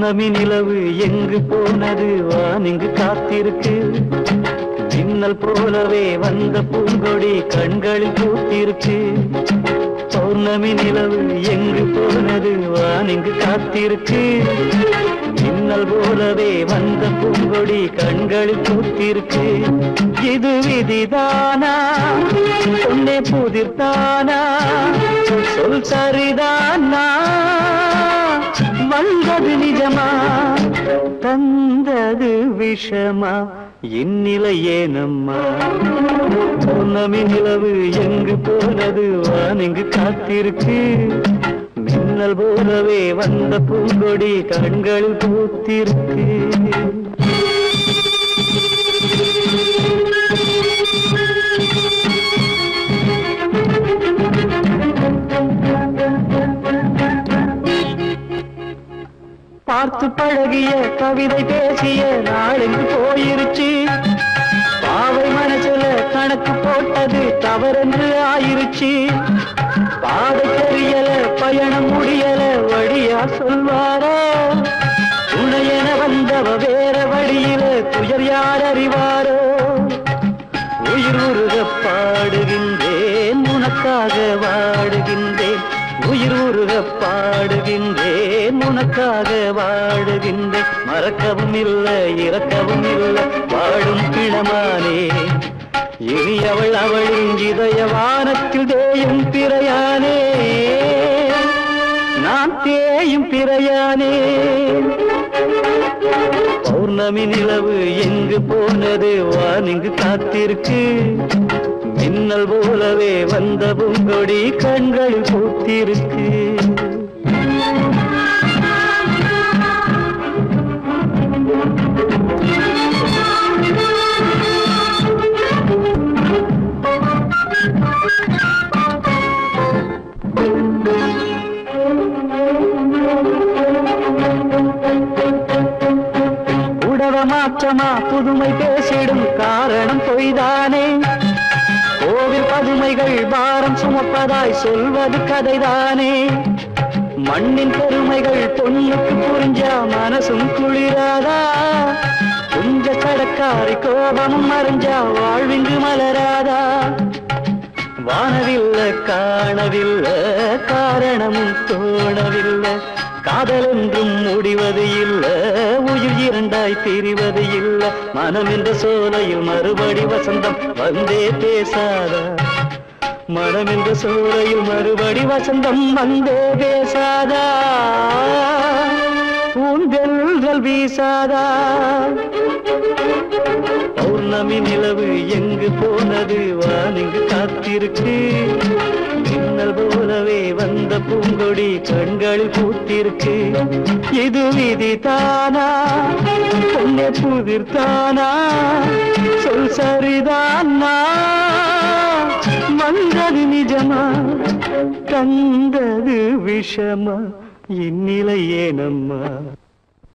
பௌர்ணமி நிலவு எங்கு போனது வானிங்கு காத்திருக்கு மின்னல் போலவே வந்த பூங்கொடி கண்களில் பூத்திருக்கு பௌர்ணமி நிலவு எங்கு போனது வானிங்கு காத்திருக்கு மின்னல் போலவே வந்த பூங்கொடி கண்களில் பூத்திருக்கு இது விதிதானா பொன்னே புதிர்தானா சொல் சரிதானா வந்தது நிஜமா தந்தது விஷமா இந்நிலை ஏனம்மா பௌர்ணமி நிலவு எங்கு போனது வானிங்கு காத்திருக்கு மின்னல் போலவே வந்த பூங்கொடி கண்களில் பூத்திருக்கு பார்த்து பழகிய கவிதை பேசிய நாளெங்கு போயிருச்சு பாவை மனசுல கணக்கு போட்டது தவறென்று ஆயிருச்சு பாதை தெரியல பயணம் முடியல வழியா சொல்வாரோ துணையென வந்தவ வேற வழியில துயர் யார் அறிவாரோ உயிர் உருக பாடுகின்றேன் உனக்காக வாடுகின்றேன் உயிர் உருக பாடுகின்றேன் உனக்காக வாடுகின்றேன் மறக்கவும் இல்லை இறக்கவும் இல்லை வாடும் பிணமானே இனி அவள் அவளின் இதய வானத்தில் தேயும் பிறையானே நான் தேயும் பிறையானே பௌர்ணமி நிலவு எங்கு போனது வானிங்கு காத்திருக்கு மின்னல் போலவே வந்த பூங்கொடி கண்களில் பூத்திருக்கு உடவ மாற்றமா புதுமை பேசிடும் காரணம் பொய்தானே கோவில் பதுமைகள் பாரம் சுமப்பதாய் சொல்வது கதைதானே மண்ணின் பெருமைகள் பொண்ணுக்கு புரிஞ்சா மனசும் குளிராதா குஞ்ச சடக்காரி கோபமும் மறைஞ்சா வாழ்விங்கு மலராதா வானவில்லை காணவில்லை காரணமும் தோணவில்லை காதல் என்றும் முடிவது இல்லை உயிர் இரண்டாய் பிரிவது இல்லை மனம் என்ற சோலையில் மறுபடி வசந்தம் வந்தே பேசாதா மனம் என்ற சோலையில் மறுபடி வசந்தம் வந்தே பேசாதா பூந்தெல்கள் வீசாதா பௌர்ணமி நிலவு எங்கு போனது வானிங்கு காத்திருக்கு மின்னல் போலவே வந்த பூங்கொடி கண்களில் பூத்திருக்கு இது விதிதானா பொன்னே புதிர்தானா சொல் சரிதானா வந்தது நிஜமா தந்தது விஷமா இந்நிலை ஏனம்மா